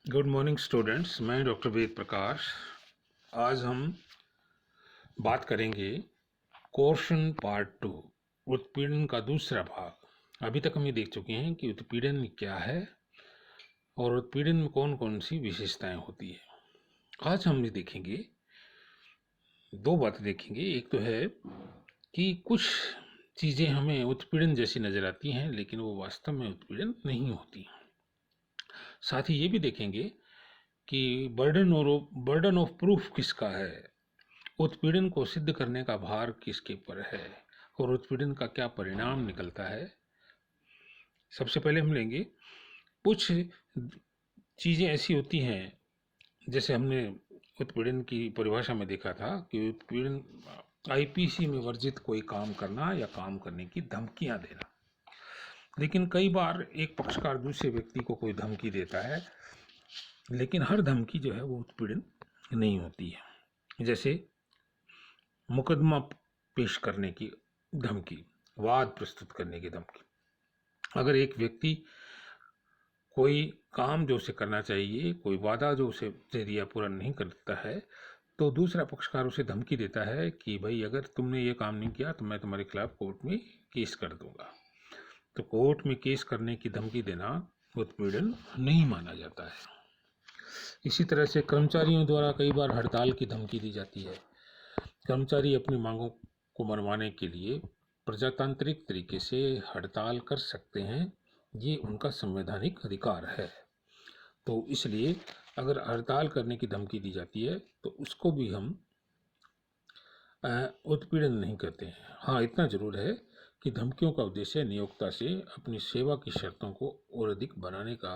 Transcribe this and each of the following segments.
Good morning students, मैं doctor Ved Prakash. आज हम बात करेंगे कोर्शन पार्ट 2, उत्पीड़न का दूसरा भाग। अभी तक हम ये देख चुके हैं कि उत्पीड़न क्या है और उत्पीड़न में कौन कौन सी विशेषताएं होती है। आज हम ये देखेंगे, दो बातें देखेंगे। एक तो है कि कुछ चीज़ें हमें उत्पीड़न जैसी नज़र आती हैं, लेकिन वो वास्तव में उत्पीड़न नहीं होती। साथ ही ये भी देखेंगे कि बर्डन ऑफ प्रूफ किसका है, उत्पीड़न को सिद्ध करने का भार किसके ऊपर है और उत्पीड़न का क्या परिणाम निकलता है। सबसे पहले हम लेंगे, कुछ चीज़ें ऐसी होती हैं, जैसे हमने उत्पीड़न की परिभाषा में देखा था कि उत्पीड़न आईपीसी में वर्जित कोई काम करना या काम करने की धमकियां देना। लेकिन कई बार एक पक्षकार दूसरे व्यक्ति को कोई धमकी देता है, लेकिन हर धमकी जो है वो उत्पीड़न नहीं होती है। जैसे मुकदमा पेश करने की धमकी, वाद प्रस्तुत करने की धमकी। अगर एक व्यक्ति कोई काम जो उसे करना चाहिए, कोई वादा जो उसे दे दिया पूरा नहीं करता है, तो दूसरा पक्षकार उसे धमकी देता है कि भाई अगर तुमने ये काम नहीं किया तो मैं तुम्हारे खिलाफ कोर्ट में केस कर दूंगा। तो कोर्ट में केस करने की धमकी देना उत्पीड़न नहीं माना जाता है। इसी तरह से कर्मचारियों द्वारा कई बार हड़ताल की धमकी दी जाती है। कर्मचारी अपनी मांगों को मनवाने के लिए प्रजातांत्रिक तरीके से हड़ताल कर सकते हैं, ये उनका संवैधानिक अधिकार है। तो इसलिए अगर हड़ताल करने की धमकी दी जाती है तो उसको भी हम उत्पीड़न नहीं कहते हैं। हाँ, इतना जरूर है कि धमकियों का उद्देश्य नियोक्ता से अपनी सेवा की शर्तों को और अधिक बनाने का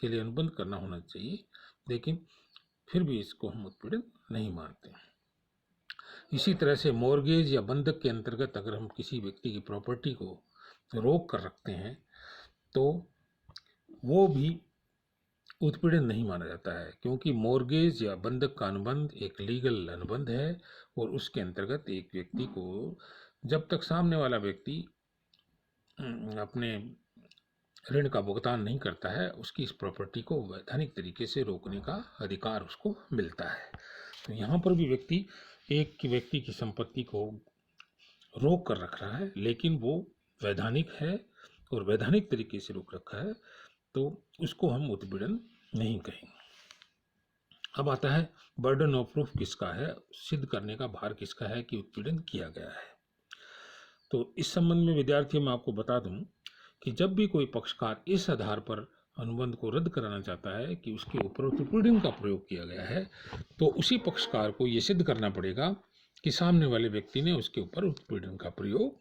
के लिए अनुबंध करना होना चाहिए, लेकिन फिर भी इसको हम उत्पीड़न नहीं मानते। इसी तरह से मॉर्गेज या बंधक के अंतर्गत अगर हम किसी व्यक्ति की प्रॉपर्टी को रोक कर रखते हैं तो वो भी उत्पीड़न नहीं माना जाता है, क्योंकि मॉर्गेज या बंधक का अनुबंध एक लीगल अनुबंध है और उसके अंतर्गत एक व्यक्ति को जब तक सामने वाला व्यक्ति अपने ऋण का भुगतान नहीं करता है, उसकी इस प्रॉपर्टी को वैधानिक तरीके से रोकने का अधिकार उसको मिलता है। तो यहाँ पर भी व्यक्ति एक व्यक्ति की संपत्ति को रोक कर रख रहा है, लेकिन वो वैधानिक है और वैधानिक तरीके से रोक रखा है, तो उसको हम उत्पीड़न नहीं कहेंगे। अब आता है बर्डन ऑफ प्रूफ किसका है, सिद्ध करने का भार किसका है कि उत्पीड़न किया गया है। तो इस संबंध में विद्यार्थियों में आपको बता दूं कि जब भी कोई पक्षकार इस आधार पर अनुबंध को रद्द कराना चाहता है कि उसके ऊपर उत्पीड़न का प्रयोग किया गया है, तो उसी पक्षकार को यह सिद्ध करना पड़ेगा कि सामने वाले व्यक्ति ने उसके ऊपर उत्पीड़न का प्रयोग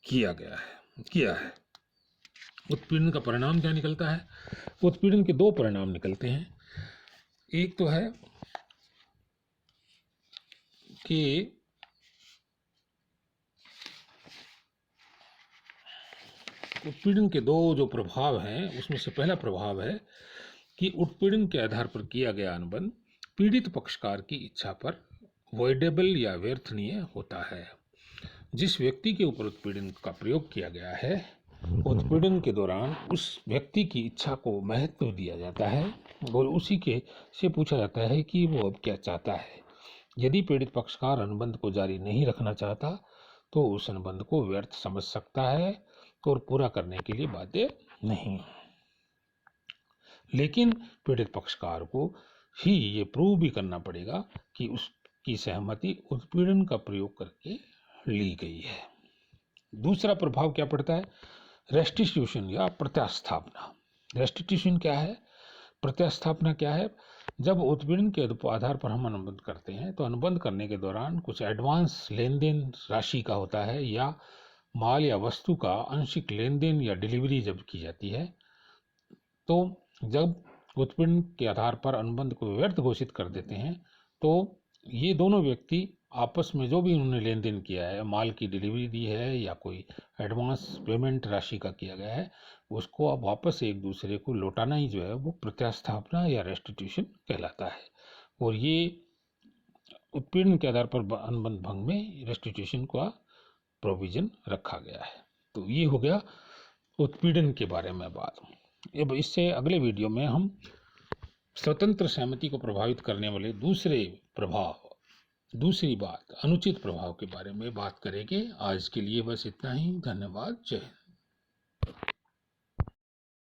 किया है। उत्पीड़न का परिणाम क्या निकलता है? उत्पीड़न के दो परिणाम निकलते हैं। एक तो है कि उत्पीड़न के दो जो प्रभाव हैं, उसमें से पहला प्रभाव है कि उत्पीड़न के आधार पर किया गया अनुबंध पीड़ित पक्षकार की इच्छा पर वॉइडेबल या व्यर्थनीय होता है। जिस व्यक्ति के ऊपर उत्पीड़न का प्रयोग किया गया है, उत्पीड़न के दौरान उस व्यक्ति की इच्छा को महत्व दिया जाता है और उसी के से पूछा जाता है कि वो अब क्या चाहता है। यदि पीड़ित पक्षकार अनुबंध को जारी नहीं रखना चाहता तो उस अनुबंध को व्यर्थ समझ सकता है और पूरा करने के लिए बाध्य नहीं। लेकिन पीड़ित पक्षकार को ही ये प्रूव भी करना पड़ेगा कि उसकी सहमति उत्पीड़न का प्रयोग करके ली गई है। दूसरा प्रभाव क्या पड़ता है? रेस्टिट्यूशन या प्रत्यास्थापना। रेस्टिट्यूशन क्या है, प्रत्यास्थापना क्या है? जब उत्पीड़न के आधार पर हम अनुबंध करते हैं तो अनुबंध करने के दौरान कुछ एडवांस लेन देन राशि का होता है, या माल या वस्तु का आंशिक लेन देन या डिलीवरी जब की जाती है, तो जब उत्पीड़न के आधार पर अनुबंध को व्यर्थ घोषित कर देते हैं तो ये दोनों व्यक्ति आपस में जो भी उन्होंने लेन देन किया है, माल की डिलीवरी दी है या कोई एडवांस पेमेंट राशि का किया गया है, उसको अब वापस एक दूसरे को लौटाना ही जो है वो प्रत्यास्थापना या रेस्टिट्यूशन कहलाता है। और ये उत्पीड़न के आधार पर अनुबंध भंग में रेस्टिट्यूशन का प्रोविजन रखा गया है। तो ये हो गया उत्पीड़न के बारे में बात। अब इससे अगले वीडियो में हम स्वतंत्र सहमति को प्रभावित करने वाले दूसरी बात अनुचित प्रभाव के बारे में बात करेंगे। आज के लिए बस इतना ही। धन्यवाद। जय हिंद।